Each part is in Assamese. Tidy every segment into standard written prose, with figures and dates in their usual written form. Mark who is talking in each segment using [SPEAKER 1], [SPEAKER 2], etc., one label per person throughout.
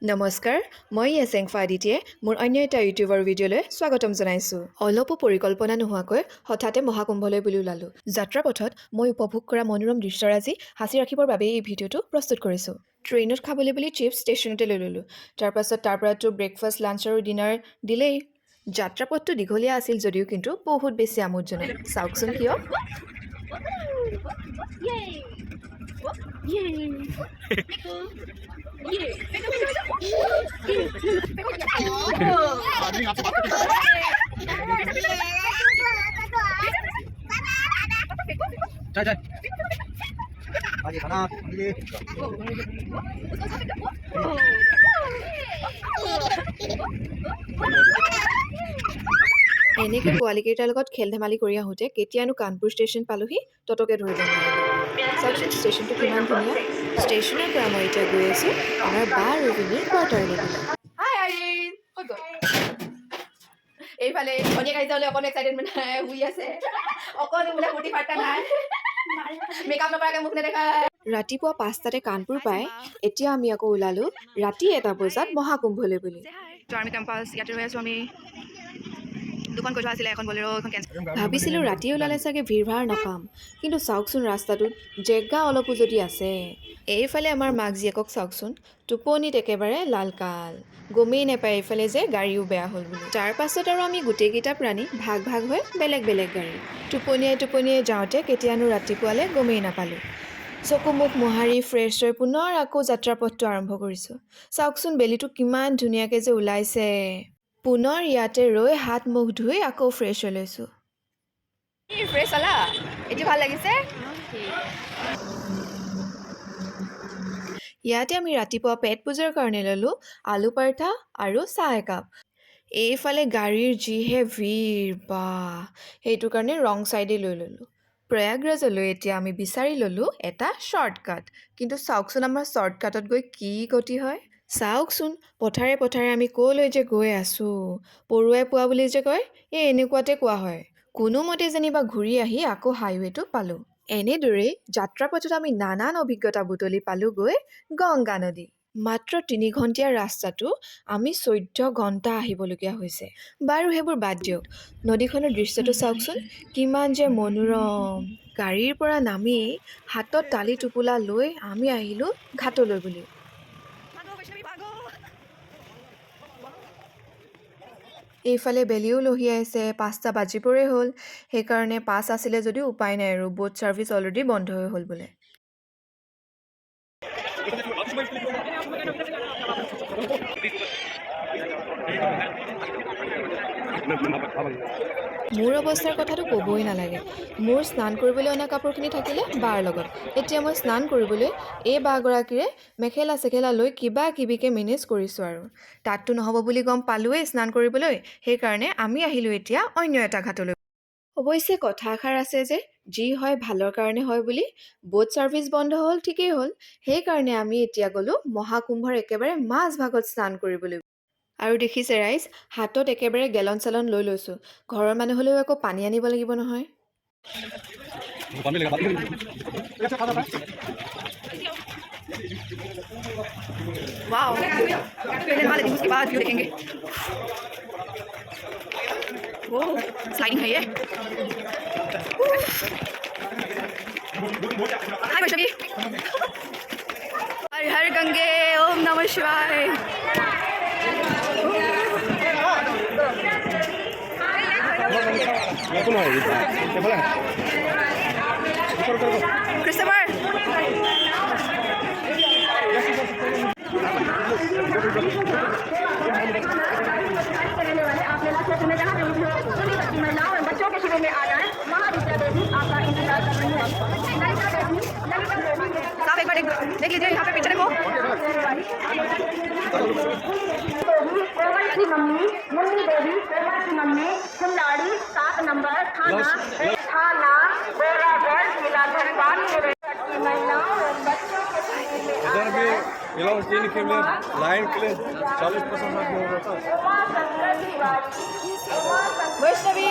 [SPEAKER 1] নমস্কাৰ, মই য়েছেংফা আদিতিয়ে মোৰ অন্য এটা ইউটিউবৰ ভিডিঅ'লৈ স্বাগতম জনাইছোঁ। অলপো পৰিকল্পনা নোহোৱাকৈ হঠাতে মহাকুম্ভলৈ বুলি ওলালোঁ। যাত্ৰাপথত মই উপভোগ কৰা মনোৰম দৃশ্যৰাজি সাঁচি ৰাখিবৰ বাবে এই ভিডিঅ'টো প্ৰস্তুত কৰিছোঁ। ট্ৰেইনত খাবলৈ বুলি চিপছ ষ্টেচনতে লৈ ল'লোঁ। তাৰপাছত তাৰ পৰাতো ব্ৰেকফাষ্ট, লাঞ্চ আৰু ডিনাৰ দিলেই। যাত্ৰাপথটো দীঘলীয়া আছিল যদিও কিন্তু বহুত বেছি আমোদজনক। চাওকচোন কিয়। এনেকৈ পোৱালীকেইটাৰ লগত খেল ধেমালি কৰি আহোঁতে কেতিয়ানো কানপুৰ ষ্টেচন পালোহি ততকে ধৰিব নোৱাৰিলোঁ। চাওকচোন ষ্টেচনটো কিমান ধুনীয়া। ষ্টেচনৰ পৰা মই এতিয়া গৈ আছোঁ আমাৰ বা ৰবিনীৰ কোৱাৰ্টাৰলৈ। এইফালে ভনীয়েক আহি যাবলৈ অকণ এক্সাইটেডমেণ্ট শুই আছে, অকণ বোলে ফূৰ্তি ফাৰ্তা নাই, মেকআপ নকৰাকৈ মুখ নেদেখা। ৰাতিপুৱা 5টাতে কানপুৰ পাই এতিয়া আমি আকৌ ওলালোঁ ৰাতি 1টা বজাত মহাকুম্ভলৈ বুলি। আৰ্মি কেম্পাছ ইয়াতে ৰৈ আছোঁ আমি। দুখন কৈ থোৱা আছিলে, এখন বলেৰ' এখন কেঞ্চেল। ভাবিছিলোঁ ৰাতি ওলালে চাগে ভিৰ ভাৰ নাপাম, কিন্তু চাওকচোন ৰাস্তাটোত জেগা অলপো যদি আছে। এইফালে আমাৰ মাক জীয়েকক চাওকচোন, টোপনিত একেবাৰে লালকাল, গমেই নাপায় এইফালে যে গাড়ীও বেয়া হ'ল বুলি। তাৰ পাছত আৰু আমি গোটেইকেইটা প্ৰাণী ভাগ ভাগ হৈ বেলেগ বেলেগ গাড়ী টোপনিয়াই যাওঁতে কেতিয়ানো ৰাতিপুৱালে গমেই নাপালোঁ। চকু মুখ মোহাৰি ফ্ৰেছ হৈ পুনৰ আকৌ যাত্ৰাপথটো আৰম্ভ কৰিছোঁ। চাওকচোন বেলিটো কিমান ধুনীয়াকৈ যে ওলাইছে। পুনৰ ইয়াতে ৰৈ হাত মুখ ধুই আকৌ ফ্ৰেছ হৈ লৈছোঁ। ফ্ৰেছ হ'লা? এইটো ভাল লাগিছে। ইয়াতে আমি ৰাতিপুৱা পেট পূজাৰ কাৰণে ল'লোঁ আলু পৰঠা আৰু চাহ একাপ। এইফালে গাড়ীৰ যিহে ভিৰ, বা সেইটো কাৰণে ৰং ছাইডে লৈ ল'লোঁ। প্ৰয়াগৰাজলৈ এতিয়া আমি বিচাৰি ল'লোঁ এটা শ্বৰ্টকাট, কিন্তু চাওকচোন আমাৰ শ্বৰ্টকাটত গৈ কি গতি হয়। চাওকচোন পথাৰে পথাৰে আমি ক'লৈ যে গৈ আছোঁ। পৰুৱাই পোৱা বুলি যে কয়, এনেকুৱাতে কোৱা হয়। কোনোমতে যেনিবা ঘূৰি আহি আকৌ হাইৱেটো পালোঁ। এনেদৰেই যাত্ৰাপথত আমি নানান অভিজ্ঞতা বুটলি পালোঁ গৈ গংগা নদী। মাত্ৰ 3 ঘণ্টীয়া ৰাস্তাটো আমি 14 ঘণ্টা আহিবলগীয়া হৈছে। বাৰু সেইবোৰ বাদ দিয়ক, নদীখনৰ দৃশ্যটো চাওকচোন কিমান যে মনোৰম। গাড়ীৰ পৰা নামি হাতত টালি টোপোলা লৈ আমি আহিলোঁ ঘাটলৈ বুলি। এইফালে বেলিও লহিয়াইছে, 5টা বাজিবৰে হ'ল। সেইকাৰণে পাছ আছিলে যদিও উপায় নাই আৰু, বোট ছাৰ্ভিচ অলৰেডি বন্ধ হৈ হ'ল বোলে। মোৰ অৱস্থাৰ কথাটো ক'বই নালাগে। মোৰ স্নান কৰিবলৈ অনা কাপোৰখিনি থাকিলে বাৰ লগত। এতিয়া মই স্নান কৰিবলৈ এই বাগৰাকীৰে মেখেলা চেখেলা লৈ কিবা কিবিকৈ মেনেজ কৰিছোঁ আৰু। তাততো নহ'ব বুলি গম পালোৱেই স্নান কৰিবলৈ, সেইকাৰণে আমি আহিলোঁ এতিয়া অন্য এটা ঘাটলৈ। অৱশ্যে কথা এষাৰ আছে যে, যি হয় ভালৰ কাৰণে হয় বুলি। বোট ছাৰ্ভিচ বন্ধ হ'ল ঠিকেই হ'ল, সেইকাৰণে আমি এতিয়া গ'লোঁ মহাকুম্ভৰ একেবাৰে মাজভাগত স্নান কৰিবলৈ। আৰু দেখিছে ৰাইজ, হাতত একেবাৰে গেলন চেলন লৈ লৈছোঁ। ঘৰৰ মানুহলৈও আকৌ পানী আনিব লাগিব নহয়। वाओ, पहले नहा लेती हूँ, उसके बाद व्यू देखेंगे। वो स्लाइडिंग है ये। हाय वैष्णवी। हर हर गंगे, ओम नमः शिवाय। क्रिस्टोफर महिलाओं और बच्चों के शिविर में आ जाए। महाविद्या देवी आपका इंतजार कर रही है। साहब एक बार देख लीजिए, यहाँ पे पीछे देखो। कोमल की मम्मी मुन्नी देवी, कोमल की मम्मी खिलाड़ी 7 नंबर थाना बोरागढ़ जिला धनबाद की महिलाओं और बच्चों के शिविर में आ जाए। के लिए लाइन के लिए 40% हो रहा था। वैष्णवी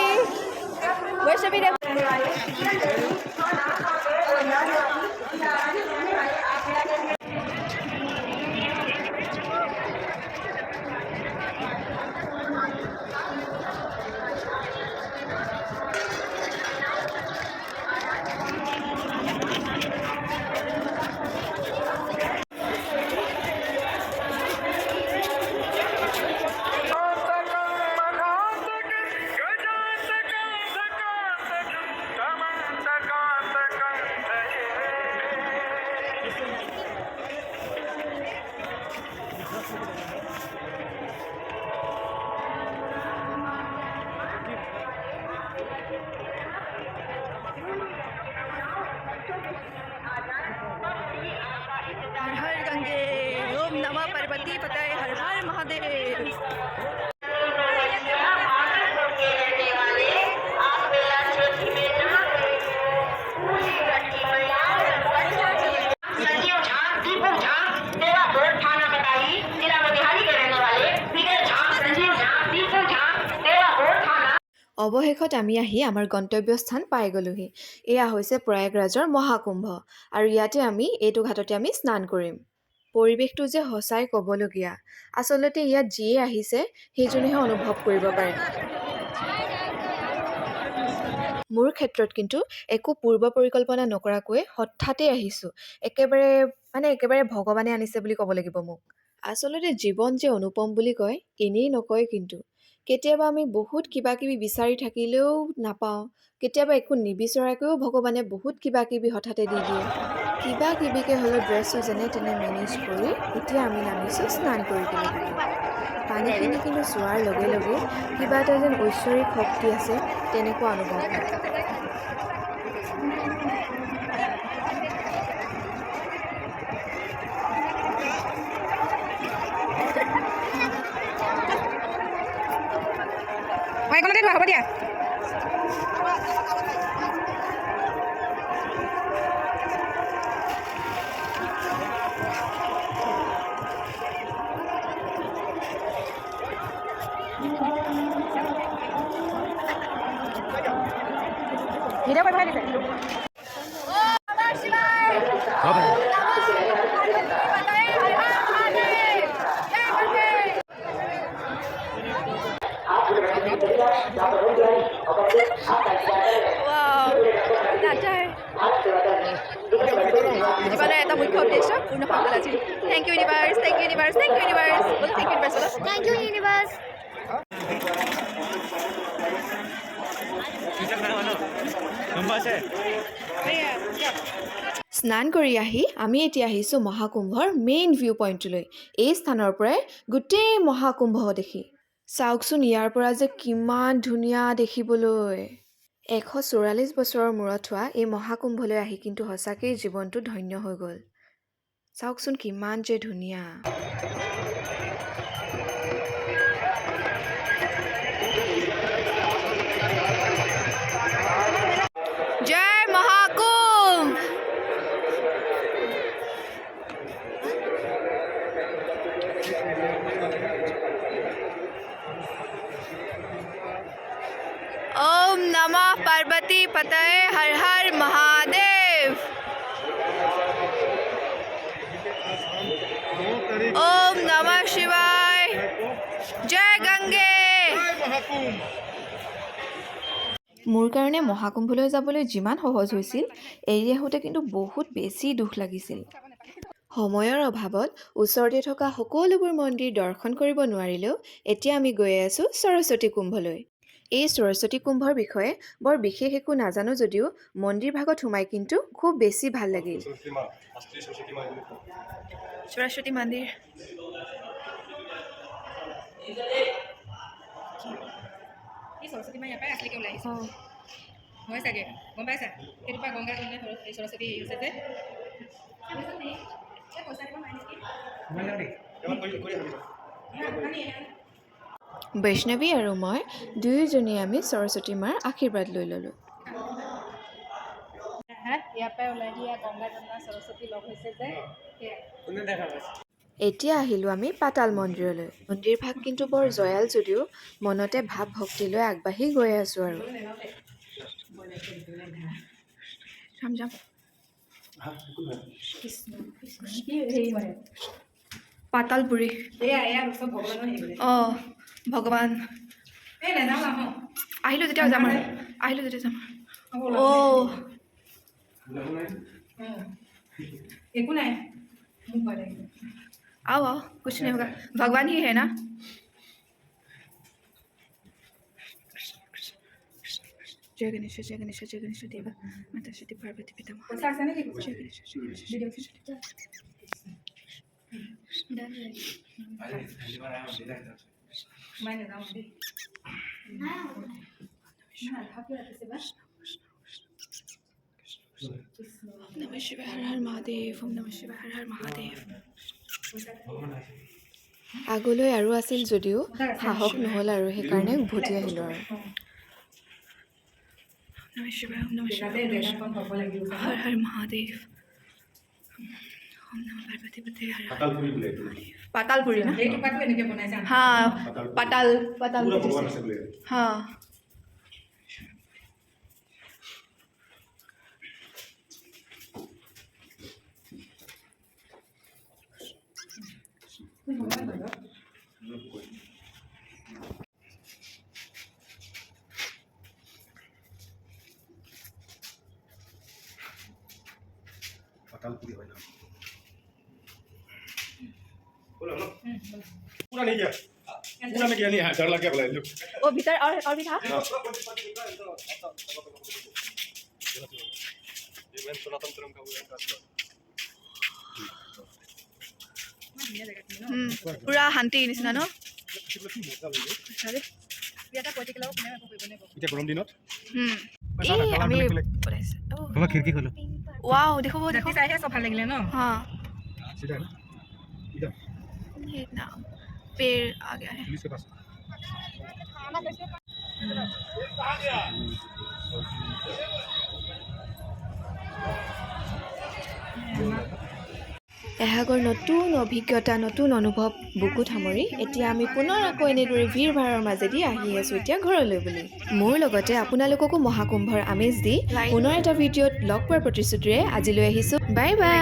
[SPEAKER 1] पार्वती पते हर हर महादेव অৱশেষত আমি আহি আমাৰ গন্তব্যস্থান পাই গ'লোহি। এয়া হৈছে প্ৰয়াগৰাজৰ মহাকুম্ভ আৰু ইয়াতে আমি এইটো ঘাটতে আমি স্নান কৰিম। পৰিৱেশটো যে সঁচাই ক'বলগীয়া। আচলতে ইয়াত যিয়ে আহিছে সেইজনেহে অনুভৱ কৰিব পাৰে। মোৰ ক্ষেত্ৰত কিন্তু একো পূৰ্ব পৰিকল্পনা নকৰাকৈ হঠাতে আহিছোঁ। একেবাৰে ভগৱানে আনিছে বুলি ক'ব লাগিব মোক। আচলতে জীৱন যে অনুপম বুলি কয়, এনেই নকয় কিন্তু। কেতিয়াবা আমি বহুত কিবা কিবি বিচাৰি থাকিলেও নাপাওঁ, কেতিয়াবা একো নিবিচৰাকৈও ভগৱানে বহুত কিবা কিবি হঠাতে দি দিয়ে। কিবা কিবিকৈ হ'লেও ড্ৰেছটো যেনে তেনে মেনেজ কৰি এতিয়া আমি নামিছোঁ স্নান কৰিবলৈ। পানীখিনি কিন্তু চোৱাৰ লগে লগে কিবা এটা যেন ঐশ্বৰিক শক্তি আছে তেনেকুৱা অনুভৱ হয়। হ'ব দিয়া। ভিডিঅ' কৰিব দিছে। জীৱনৰ এটা মুখ্য উদ্দেশ্য পূৰ্ণ হৈ গ'ল আজি। Thank you universe, thank you universe, thank you universe, thank you universe, thank you universe. স্নান কৰি আহি আমি এতিয়া আহিছোঁ মহাকুম্ভৰ মেইন ভিউ পইণ্টলৈ। এই স্থানৰ পৰাই গোটেই মহাকুম্ভ দেখি। চাওকচোন ইয়াৰ পৰা যে কিমান ধুনীয়া দেখিবলৈ। 144 বছৰৰ মূৰত হোৱা এই মহাকুম্ভলৈ আহি কিন্তু সঁচাকেই জীৱনটো ধন্য হৈ গ'ল। চাওকচোন কিমান যে ধুনীয়া। জয় মহাকুম্ভ। ओम नमः पार्वती पते हर हर महादेव। ओम नमः शिवाय। जय गंगे। মোৰ কাৰণে মহাকুম্ভলৈ যাবলৈ যিমান সহজ হৈছিল, এৰি আহোঁতে কিন্তু বহুত বেছি দুখ লাগিছিল। সময়ৰ অভাৱত ওচৰতে থকা সকলোবোৰ মন্দিৰ দৰ্শন কৰিব নোৱাৰিলেও এতিয়া আমি গৈ আছোঁ সৰস্বতী কুম্ভলৈ। এই সৰস্বতী কুম্ভৰ বিষয়ে বৰ বিশেষ একো নাজানো যদিও মন্দিৰ ভাগত সোমাই কিন্তু খুব বেছি ভাল লাগিল। সৰস্বতী মন্দিৰ সৰস্বতী মা ইয়াৰ পৰাই আছলিকৈ ওলাই আহিছে হয় চাগে, গম পাইছা? সেইটো পৰা গংগা কন্যা সৰস্বতী হেৰি হৈছে যে বৈষ্ণৱী আৰু মই দুয়োজনী আমি সৰস্বতী মাৰ আশীৰ্বাদ লৈ ল'লোঁ। ইয়াৰ পৰাই ওলাই দিয়া গংগা যমুনা সৰস্বতী লগ হৈছে যে এতিয়া আহিলোঁ আমি পাতাল মন্দিৰলৈ। মন্দিৰ ভাগ কিন্তু বৰ জয়াল যদিও মনতে ভাৱ ভক্তি লৈ আগবাঢ়ি গৈ আছোঁ আৰু পাতালপুৰি অঁ ভগৱান আহিলোঁ যেতিয়া যাম আৰু অঁ একো নাই आओ आओ कुछ नहीं होगा, भगवान ही है ना। जय गणेश जय गणेश जय गणेश देवा माता सती पार्वती पिता जय गणेश नमः शिवाय हर हर महादेव। ओम नमः शिवाय हर हर महादेव। আগলৈ আৰু আছিল যদিও সাহস নহ'ল আৰু সেইকাৰণে উভতি আহিলোঁ আৰু হৰ হৰ মহাদেৱ পাতালপুৰি না হা পাতাল হা
[SPEAKER 2] पातालपुरी है ना बोलो ना पूरा नहीं किया पूरा में किया नहीं है डर लग गया बोला लो
[SPEAKER 1] वो भीतर और भी था
[SPEAKER 2] ये मैं सनातन धर्म का
[SPEAKER 1] পুৰা শান্তি নিচিনা ন
[SPEAKER 2] এটা গৰম দিনত
[SPEAKER 1] আমি
[SPEAKER 2] তোমার खिड़की खोलो
[SPEAKER 1] वाओ देखो वो देखो
[SPEAKER 3] चाहे सब ভাল লাগিলে ন
[SPEAKER 1] हाँ
[SPEAKER 2] सीधा है ना इधर
[SPEAKER 1] ये ना पेड़ आ गया है
[SPEAKER 2] पुलिस के पास
[SPEAKER 1] এহাগৰ নতুন অভিজ্ঞতা নতুন অনুভৱ বুকুত সামৰি এতিয়া আমি পুনৰ আকৌ এনেদৰে ভিৰ ভাৰৰ মাজেদি আহি আছোঁ এতিয়া ঘৰলৈ বুলি মোৰ লগতে আপোনালোককো মহাকুম্ভৰ আমেজ দি পুনৰ এটা ভিডিঅ'ত লগ পোৱাৰ প্ৰতিশ্ৰুতিৰে আজিলৈ আহিছোঁ বাই বাই